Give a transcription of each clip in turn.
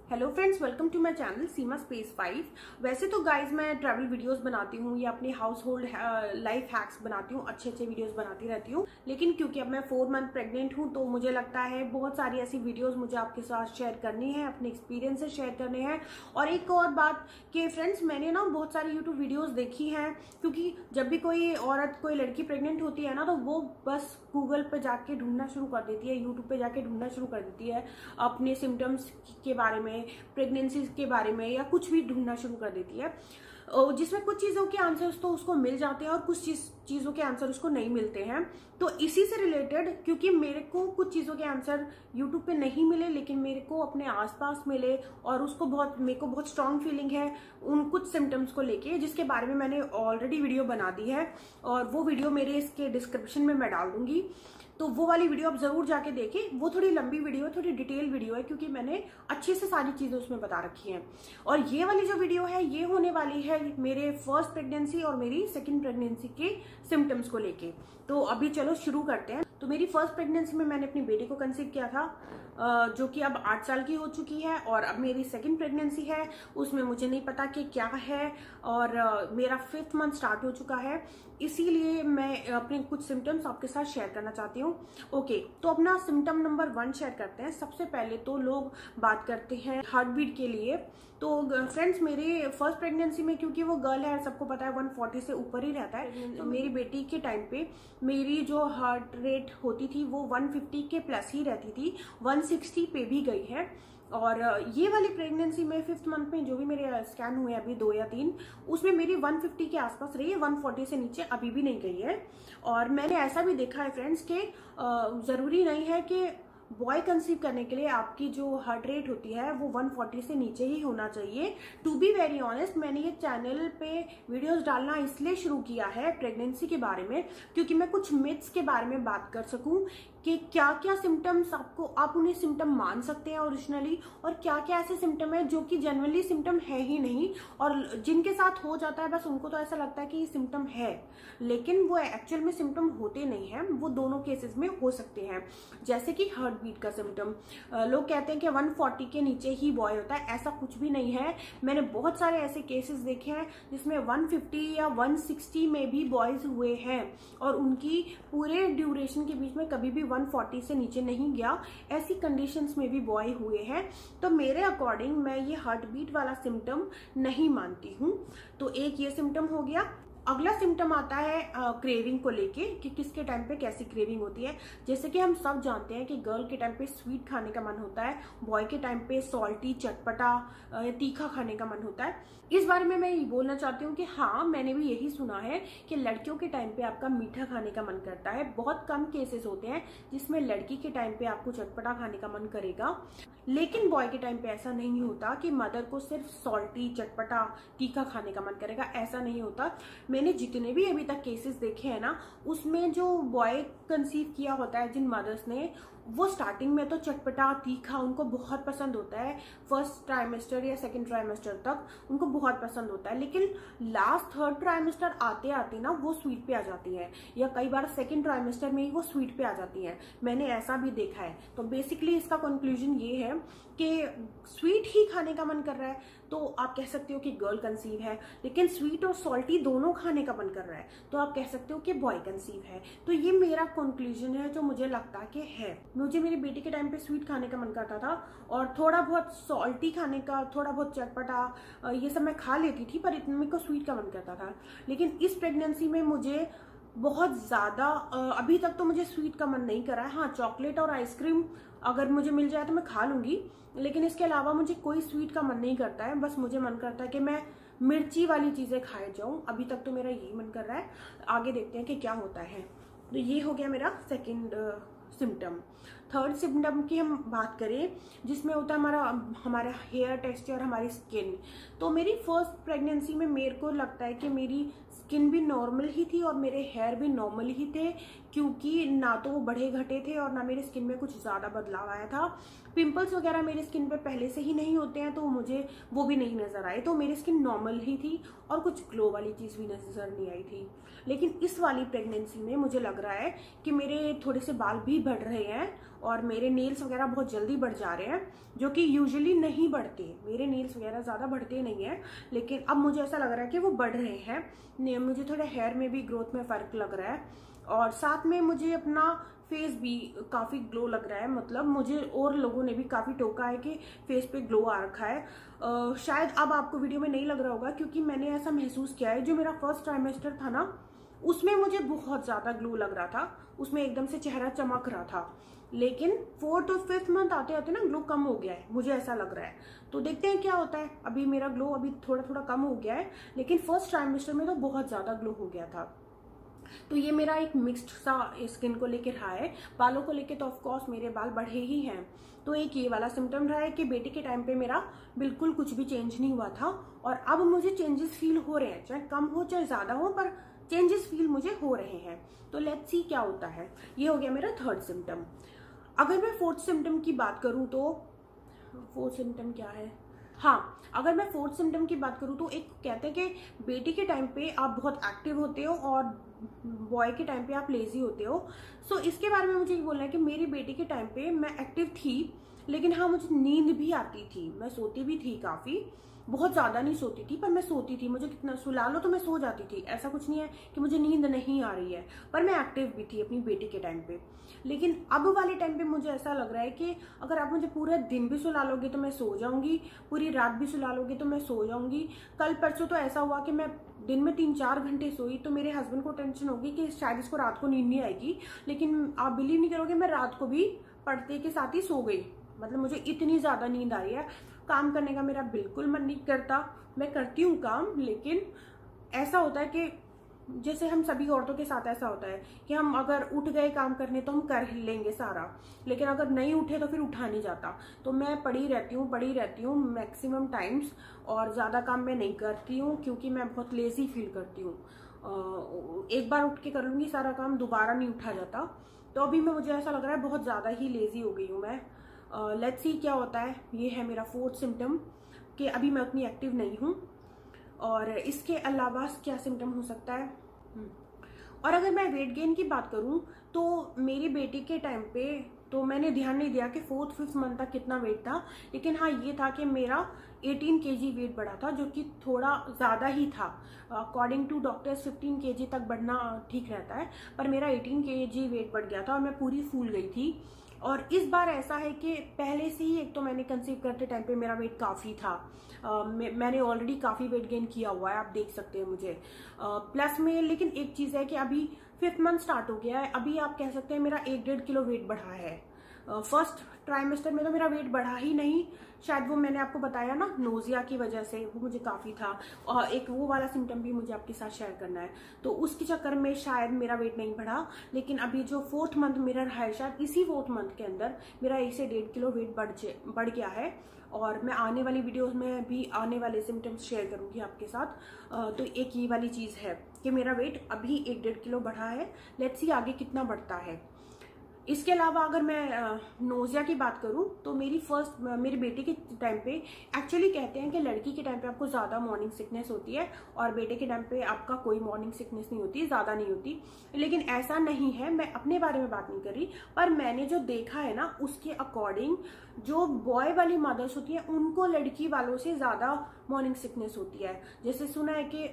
Hello friends, welcome to my channel Seema space 5। वैसे तो guys मैं ट्रैवल वीडियोस बनाती हूँ या अपनी हाउस होल्ड लाइफ हैक्स बनाती हूँ, अच्छे वीडियोस बनाती रहती हूँ। लेकिन क्योंकि अब मैं 4 मंथ प्रेग्नेंट हूँ तो मुझे लगता है बहुत सारी ऐसी वीडियोस मुझे आपके साथ शेयर करनी है, अपने एक्सपीरियंसेस शेयर करने हैं। और एक और बात कि फ्रेंड्स, मैंने ना बहुत सारी यूट्यूब वीडियोज देखी हैं, क्योंकि जब भी कोई औरत, कोई लड़की प्रेग्नेंट होती है ना, तो वो बस गूगल पे जाके ढूंढना शुरू कर देती है, यूट्यूब पे जाके ढूंढना शुरू कर देती है अपने सिम्टम्स के बारे में, प्रेगनेंसी के बारे में, या कुछ भी ढूंढना शुरू कर देती है, जिसमें कुछ चीजों के आंसर्स तो उसको मिल जाते हैं और कुछ चीजों के आंसर उसको नहीं मिलते हैं। तो इसी से रिलेटेड, क्योंकि मेरे को कुछ चीजों के आंसर यूट्यूब पे नहीं मिले लेकिन मेरे को अपने आसपास मिले और मेरे को बहुत स्ट्रांग फीलिंग है उन कुछ सिम्टम्स को लेके, जिसके बारे में मैंने ऑलरेडी वीडियो बना दी है और वो वीडियो मेरे इसके डिस्क्रिप्शन में मैं डाल दूंगी। तो वो वाली वीडियो आप जरूर जाके देखें। वो थोड़ी लंबी वीडियो है, थोड़ी डिटेल वीडियो है, क्योंकि मैंने अच्छे से सारी चीजें उसमें बता रखी हैं। और ये वाली जो वीडियो है ये होने वाली है मेरे फर्स्ट प्रेगनेंसी और मेरी सेकंड प्रेगनेंसी के सिम्टम्स को लेके। तो अभी चलो शुरू करते हैं। तो मेरी फर्स्ट प्रेगनेंसी में मैंने अपनी बेटी को कंसीव किया था, जो कि अब 8 साल की हो चुकी है। और अब मेरी सेकंड प्रेगनेंसी है, उसमें मुझे नहीं पता कि क्या है, और मेरा 5th मंथ स्टार्ट हो चुका है, इसीलिए मैं अपने कुछ सिम्टम्स आपके साथ शेयर करना चाहती हूँ। ओके, तो अपना सिम्टम नंबर 1 शेयर करते हैं। सबसे पहले तो लोग बात करते हैं हार्ट बीट के लिए। तो फ्रेंड्स, मेरे फर्स्ट प्रेगनेंसी में, क्योंकि वो गर्ल है, सबको पता है 140 से ऊपर ही रहता है, तो मेरी बेटी के टाइम पे मेरी जो हार्ट रेट होती थी वो 150 के प्लस ही रहती थी, 160 पे भी गई है। और ये वाली प्रेगनेंसी में 5th मंथ में जो भी मेरे स्कैन हुए अभी 2 या 3, उसमें मेरी 150 के आसपास रही है, 140 से नीचे अभी भी नहीं गई है। और मैंने ऐसा भी देखा है फ्रेंड्स के जरूरी नहीं है कि बॉय कंसीव करने के लिए आपकी जो हार्ट रेट होती है वो 140 से नीचे ही होना चाहिए। टू बी वेरी ऑनेस्ट, मैंने ये चैनल पे वीडियोस डालना इसलिए शुरू किया है प्रेगनेंसी के बारे में, क्योंकि मैं कुछ मिथ्स के बारे में बात कर सकूं कि क्या क्या सिम्टम्स आप उन्हें सिम्टम मान सकते हैं ओरिजिनली, और क्या क्या ऐसे सिम्टम है जो कि जनरली सिम्टम है ही नहीं, और जिनके साथ हो जाता है बस उनको तो ऐसा लगता है कि ये सिम्टम है, लेकिन वो एक्चुअल में सिम्टम होते नहीं है। वो दोनों केसेस में हो सकते हैं। जैसे कि हार्ट बीट का सिम्टम, लोग कहते हैं कि 140 के नीचे ही बॉय होता है, ऐसा कुछ भी नहीं है। मैंने बहुत सारे ऐसे केसेस देखे हैं जिसमें 150 या 160 में भी बॉयज हुए हैं और उनकी पूरे ड्यूरेशन के बीच में कभी भी 140 से नीचे नहीं गया। ऐसी कंडीशंस में भी बॉय हुए हैं। तो मेरे अकॉर्डिंग मैं ये हार्ट बीट वाला सिम्टम नहीं मानती हूँ। तो एक ये सिम्टम हो गया। अगला सिम्टम आता है क्रेविंग को लेके, कि किसके टाइम पे कैसी क्रेविंग होती है। जैसे कि हम सब जानते हैं कि गर्ल के टाइम पे स्वीट खाने का मन होता है, बॉय के टाइम पे सॉल्टी, चटपटा या तीखा खाने का मन होता है। इस बारे में मैं ये बोलना चाहती हूँ कि हाँ, मैंने भी यही सुना है कि लड़कियों के टाइम पे आपका मीठा खाने का मन करता है। बहुत कम केसेस होते हैं जिसमें लड़की के टाइम पे आपको चटपटा खाने का मन करेगा, लेकिन बॉय के टाइम पे ऐसा नहीं होता कि मदर को सिर्फ सॉल्टी, चटपटा, तीखा खाने का मन करेगा, ऐसा नहीं होता। मैंने जितने भी अभी तक केसेस देखे हैं ना, उसमें जो बॉय कंसीव किया होता है जिन मदर्स ने, वो स्टार्टिंग में तो चटपटा, तीखा उनको बहुत पसंद होता है। फर्स्ट ट्राइमेस्टर या सेकंड ट्राइमेस्टर तक उनको बहुत पसंद होता है, लेकिन लास्ट 3rd ट्राइमेस्टर आते आते ना वो स्वीट पे आ जाती है, या कई बार सेकंड ट्राइमेस्टर में ही वो स्वीट पे आ जाती है। मैंने ऐसा भी देखा है। तो बेसिकली इसका कंक्लूजन ये है कि स्वीट ही खाने का मन कर रहा है तो आप कह सकते हो कि गर्ल कंसीव है, लेकिन स्वीट और सॉल्टी दोनों खाने का मन कर रहा है तो आप कह सकते हो कि बॉय कंसीव है। तो ये मेरा कंक्लूजन है जो मुझे लगता कि है। मुझे मेरी बेटी के टाइम पे स्वीट खाने का मन करता था और थोड़ा बहुत सॉल्टी खाने का, थोड़ा बहुत चटपटा, ये सब मैं खा लेती थी, पर इतने को स्वीट का मन करता था। लेकिन इस प्रेगनेंसी में मुझे बहुत ज्यादा, अभी तक तो मुझे स्वीट का मन नहीं कर रहा है। हाँ, चॉकलेट और आइसक्रीम अगर मुझे मिल जाए तो मैं खा लूंगी, लेकिन इसके अलावा मुझे कोई स्वीट का मन नहीं करता है। बस मुझे मन करता है कि मैं मिर्ची वाली चीजें खाए जाऊं। अभी तक तो मेरा यही मन कर रहा है। आगे देखते हैं कि क्या होता है। तो ये हो गया मेरा सेकंड सिम्टम। 3rd सिम्टम की हम बात करें, जिसमें होता है हमारा हेयर टेक्सचर, हमारी स्किन। तो मेरी फर्स्ट प्रेगनेंसी में मेरे को लगता है कि मेरी स्किन भी नॉर्मल ही थी और मेरे हेयर भी नॉर्मल ही थे, क्योंकि ना तो वो बढ़े घटे थे और ना मेरी स्किन में कुछ ज्यादा बदलाव आया था। पिंपल्स वगैरह मेरी स्किन पे पहले से ही नहीं होते हैं, तो मुझे वो भी नहीं नजर आए। तो मेरी स्किन नॉर्मल ही थी और कुछ ग्लो वाली चीज भी नजर नहीं आई थी। लेकिन इस वाली प्रेगनेंसी में मुझे लग रहा है कि मेरे थोड़े से बाल भी बढ़ रहे हैं और मेरे नेल्स वगैरह बहुत जल्दी बढ़ जा रहे हैं, जो कि यूजुअली नहीं बढ़ते। मेरे नेल्स वगैरह ज़्यादा बढ़ते नहीं हैं, लेकिन अब मुझे ऐसा लग रहा है कि वो बढ़ रहे हैं। मुझे थोड़ा हेयर में भी ग्रोथ में फ़र्क लग रहा है, और साथ में मुझे अपना फेस भी काफ़ी ग्लो लग रहा है। मतलब मुझे और लोगों ने भी काफ़ी टोका है कि फेस पे ग्लो आ रखा है। शायद अब आपको वीडियो में नहीं लग रहा होगा, क्योंकि मैंने ऐसा महसूस किया है, जो मेरा फर्स्ट ट्राइमेस्टर था ना, उसमें मुझे बहुत ज़्यादा ग्लो लग रहा था, उसमें एकदम से चेहरा चमक रहा था। लेकिन 4th और 5th मंथ आते आते ना ग्लो कम हो गया है, मुझे ऐसा लग रहा है। तो देखते हैं क्या होता है। अभी मेरा ग्लो अभी थोड़ा थोड़ा कम हो गया है, लेकिन फर्स्ट ट्राइमेस्टर में तो बहुत ज़्यादा ग्लो हो गया था। तो ये मेरा एक मिक्स्ड सा स्किन को लेकर रहा है। बालों को लेकर तो ऑफकोर्स मेरे बाल बढ़े ही हैं। तो एक ये वाला सिम्टम रहा है कि बेटी के टाइम पे मेरा बिल्कुल कुछ भी चेंज नहीं हुआ था, और अब मुझे चेंजेस फील हो रहे हैं, चाहे कम हो चाहे ज्यादा हो, पर चेंजेस फील मुझे हो रहे हैं। तो लेट्स सी क्या होता है। ये हो गया मेरा 3rd सिम्टम। अगर मैं 4th सिम्टम की बात करूं तो 4th सिम्टम क्या है, हाँ, अगर मैं 4th सिम्टम की बात करूं तो एक कहते हैं कि बेटी के टाइम पे आप बहुत एक्टिव होते हो और बॉय के टाइम पे आप लेजी होते हो। सो इसके बारे में मुझे ये बोलना है कि मेरी बेटी के टाइम पे मैं एक्टिव थी, लेकिन हाँ मुझे नींद भी आती थी, मैं सोती भी थी काफ़ी, बहुत ज़्यादा नहीं सोती थी पर मैं सोती थी। मुझे कितना सुला लो तो मैं सो जाती थी, ऐसा कुछ नहीं है कि मुझे नींद नहीं आ रही है, पर मैं एक्टिव भी थी अपनी बेटी के टाइम पे। लेकिन अब वाले टाइम पे मुझे ऐसा लग रहा है कि अगर आप मुझे पूरा दिन भी सुला लोगे तो मैं सो जाऊंगी, पूरी रात भी सुला लोगे तो मैं सो जाऊंगी। कल परसों तो ऐसा हुआ कि मैं दिन में 3-4 घंटे सोई, तो मेरे हस्बैंड को टेंशन होगी कि शायद इसको रात को नींद नहीं आएगी, लेकिन आप बिलीव नहीं करोगे, मैं रात को भी पढ़ते के साथ ही सो गई। मतलब मुझे इतनी ज्यादा नींद आ रही है, काम करने का मेरा बिल्कुल मन नहीं करता। मैं करती हूँ काम, लेकिन ऐसा होता है कि जैसे हम सभी औरतों के साथ ऐसा होता है कि हम अगर उठ गए काम करने तो हम कर लेंगे सारा, लेकिन अगर नहीं उठे तो फिर उठा नहीं जाता। तो मैं पड़ी रहती हूँ मैक्सिमम टाइम्स, और ज़्यादा काम मैं नहीं करती हूँ क्योंकि मैं बहुत लेजी फील करती हूँ। एक बार उठ के कर लूँगी सारा काम, दोबारा नहीं उठा जाता। तो अभी मुझे ऐसा लग रहा है बहुत ज़्यादा ही लेजी हो गई हूँ मैं। लेट्स सी क्या होता है। ये है मेरा 4th सिम्टम कि अभी मैं उतनी एक्टिव नहीं हूँ। और इसके अलावा क्या सिम्टम हो सकता है। और अगर मैं वेट गेन की बात करूं तो मेरी बेटी के टाइम पे तो मैंने ध्यान नहीं दिया कि 4th-5th मंथ तक कितना वेट था, लेकिन हाँ ये था कि मेरा 18 kg वेट बढ़ा था, जो कि थोड़ा ज़्यादा ही था। अकॉर्डिंग टू डॉक्टर्स 15 kg तक बढ़ना ठीक रहता है, पर मेरा 18 kg वेट बढ़ गया था और मैं पूरी फूल गई थी। और इस बार ऐसा है कि पहले से ही एक तो मैंने कंसीव करते टाइम पे मेरा वेट काफ़ी था। मैंने ऑलरेडी काफ़ी वेट गेन किया हुआ है, आप देख सकते हैं मुझे प्लस में। लेकिन एक चीज़ है कि अभी 5th मंथ स्टार्ट हो गया है, अभी आप कह सकते हैं मेरा 1-1.5 किलो वेट बढ़ा है। फर्स्ट ट्राइमेस्टर में तो मेरा वेट बढ़ा ही नहीं, शायद वो मैंने आपको बताया ना नोजिया की वजह से, वो मुझे काफ़ी था। और एक वो वाला सिम्टम भी मुझे आपके साथ शेयर करना है, तो उसके चक्कर में शायद मेरा वेट नहीं बढ़ा। लेकिन अभी जो 4th मंथ मेरा रहा है, शायद इसी 4th मंथ के अंदर मेरा 1 से 1.5 किलो वेट बढ़ गया है। और मैं आने वाली वीडियोस में भी आने वाले सिम्टम्स शेयर करूंगी आपके साथ। तो एक ये वाली चीज़ है कि मेरा वेट अभी 1-1.5 किलो बढ़ा है। लेट्स सी आगे कितना बढ़ता है। इसके अलावा अगर मैं नोजिया की बात करूं तो मेरी बेटी के टाइम पे एक्चुअली कहते हैं कि लड़की के टाइम पे आपको ज़्यादा मॉर्निंग सिकनेस होती है और बेटे के टाइम पे आपका कोई मॉर्निंग सिकनेस नहीं होती, ज़्यादा नहीं होती। लेकिन ऐसा नहीं है, मैं अपने बारे में बात नहीं कर रही, पर मैंने जो देखा है ना उसके अकॉर्डिंग जो बॉय वाली मदर्स होती है उनको लड़की वालों से ज़्यादा मॉर्निंग सिकनेस होती है। जैसे सुना है कि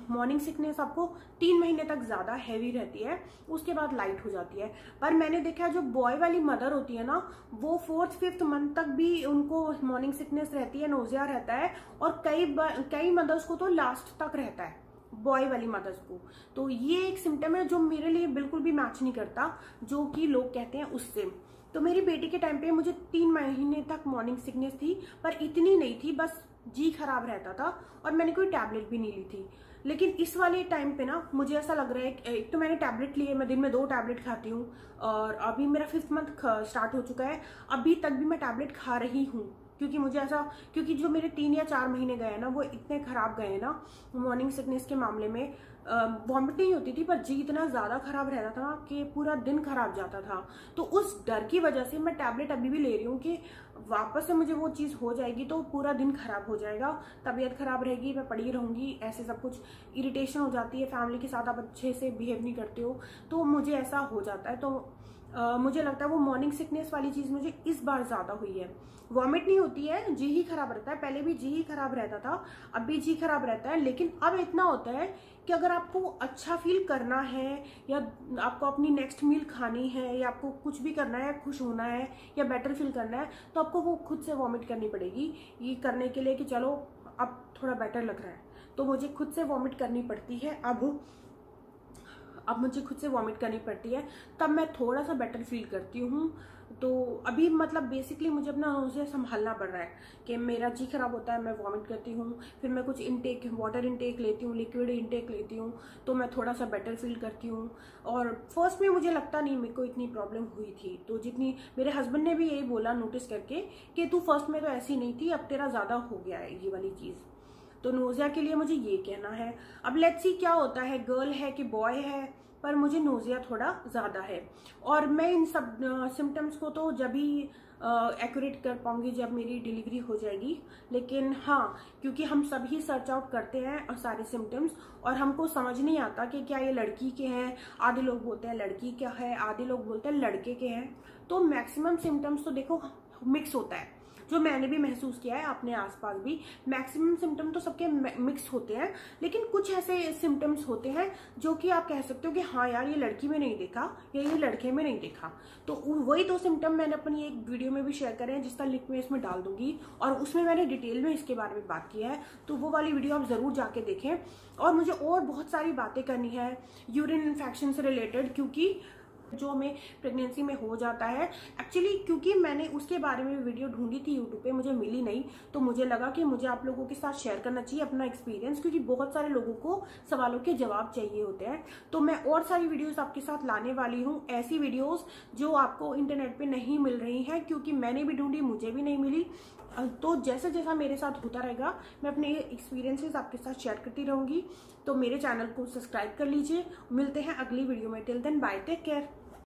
मॉर्निंग सिकनेस आपको 3 महीने तक ज़्यादा हैवी रहती है, उसके बाद लाइट हो जाती है। पर मैंने देखा जो बॉय वाली मदर होती है ना, वो 4th-5th मंथ तक भी उनको मॉर्निंग सिकनेस रहती है, नोजिया रहता है, और कई मदर्स को तो लास्ट तक रहता है, बॉय वाली मदर्स को। तो ये एक सिम्टम है जो मेरे लिए बिल्कुल भी मैच नहीं करता, जो कि लोग कहते हैं उससे। तो मेरी बेटी के टाइम पे मुझे 3 महीने तक मॉर्निंग सिकनेस थी, पर इतनी नहीं थी, बस जी खराब रहता था और मैंने कोई टैबलेट भी नहीं ली थी। लेकिन इस वाले टाइम पे ना मुझे ऐसा लग रहा है, एक तो मैंने टैबलेट लिए, मैं दिन में 2 टैबलेट खाती हूँ, और अभी मेरा 5th मंथ स्टार्ट हो चुका है, अभी तक भी मैं टैबलेट खा रही हूँ। क्योंकि जो मेरे 3 या 4 महीने गए ना वो इतने खराब गए ना मॉर्निंग सिकनेस के मामले में। वॉमिटिंग होती थी, पर जी इतना ज़्यादा खराब रहता था कि पूरा दिन खराब जाता था। तो उस डर की वजह से मैं टैबलेट अभी भी ले रही हूँ कि वापस से मुझे वो चीज़ हो जाएगी तो पूरा दिन खराब हो जाएगा, तबीयत खराब रहेगी, मैं पड़ी रहूँगी, ऐसे सब कुछ इरिटेशन हो जाती है, फैमिली के साथ आप अच्छे से बिहेव नहीं करते हो, तो मुझे ऐसा हो जाता है। तो मुझे लगता है वो मॉर्निंग सिकनेस वाली चीज मुझे इस बार ज्यादा हुई है। वॉमिट नहीं होती है, जी ही खराब रहता है, पहले भी जी ही खराब रहता था, अब भी जी खराब रहता है, लेकिन अब इतना होता है कि अगर आपको अच्छा फील करना है या आपको अपनी नेक्स्ट मील खानी है या आपको कुछ भी करना है, खुश होना है या बेटर फील करना है, तो आपको वो खुद से वॉमिट करनी पड़ेगी ये करने के लिए कि चलो अब थोड़ा बेटर लग रहा है। तो मुझे खुद से वॉमिट करनी पड़ती है अब मुझे खुद से वॉमिट करनी पड़ती है, तब मैं थोड़ा सा बेटर फील करती हूँ। तो अभी मतलब बेसिकली मुझे अपना नोज़िया संभालना पड़ रहा है कि मेरा जी खराब होता है, मैं वॉमिट करती हूँ, फिर मैं कुछ वाटर इनटेक लेती हूँ, लिक्विड इनटेक लेती हूँ, तो मैं थोड़ा सा बेटर फील करती हूँ। और फर्स्ट में मुझे लगता नहीं मेरे को इतनी प्रॉब्लम हुई थी, तो जितनी मेरे हस्बैंड ने भी यही बोला नोटिस करके कि तू फर्स्ट में तो ऐसी नहीं थी, अब तेरा ज़्यादा हो गया है ये वाली चीज़। तो नोज़िया के लिए मुझे ये कहना है। अब लेट्स सी क्या होता है, गर्ल है कि बॉय है, पर मुझे नोज़िया थोड़ा ज़्यादा है। और मैं इन सब सिम्टम्स को तो जब ही एक्यूरेट कर पाऊंगी जब मेरी डिलीवरी हो जाएगी। लेकिन हाँ, क्योंकि हम सभी सर्च आउट करते हैं सारे सिम्टम्स और हमको समझ नहीं आता कि क्या ये लड़की के हैं, आधे लोग बोलते हैं लड़की क्या है, आधे लोग बोलते हैं लड़के के हैं। तो मैक्सिमम सिम्टम्स तो देखो मिक्स होता है, जो मैंने भी महसूस किया है अपने आसपास भी, मैक्सिमम सिम्टम तो सबके मिक्स होते हैं, लेकिन कुछ ऐसे सिम्टम्स होते हैं जो कि आप कह सकते हो कि हाँ यार ये लड़की में नहीं देखा या ये लड़के में नहीं देखा। तो वही दो सिम्टम मैंने अपनी एक वीडियो में भी शेयर करे हैं, जिसका लिंक मैं इसमें डाल दूंगी, और उसमें मैंने डिटेल में इसके बारे में बात किया है, तो वो वाली वीडियो आप जरूर जाके देखें। और मुझे और बहुत सारी बातें करनी है यूरिन इन्फेक्शन से रिलेटेड, क्योंकि जो हमें प्रेगनेंसी में हो जाता है एक्चुअली, क्योंकि मैंने उसके बारे में वीडियो ढूंढी थी यूट्यूब पे, मुझे मिली नहीं, तो मुझे लगा कि मुझे आप लोगों के साथ शेयर करना चाहिए अपना एक्सपीरियंस, क्योंकि बहुत सारे लोगों को सवालों के जवाब चाहिए होते हैं। तो मैं और सारी वीडियोस आपके साथ लाने वाली हूँ, ऐसी वीडियोस जो आपको इंटरनेट पे नहीं मिल रही हैं, क्योंकि मैंने भी ढूंढी, मुझे भी नहीं मिली। तो जैसा जैसा मेरे साथ होता रहेगा मैं अपने एक्सपीरियंसेस आपके साथ शेयर करती रहूंगी। तो मेरे चैनल को सब्सक्राइब कर लीजिए। मिलते हैं अगली वीडियो में, till then bye, take care.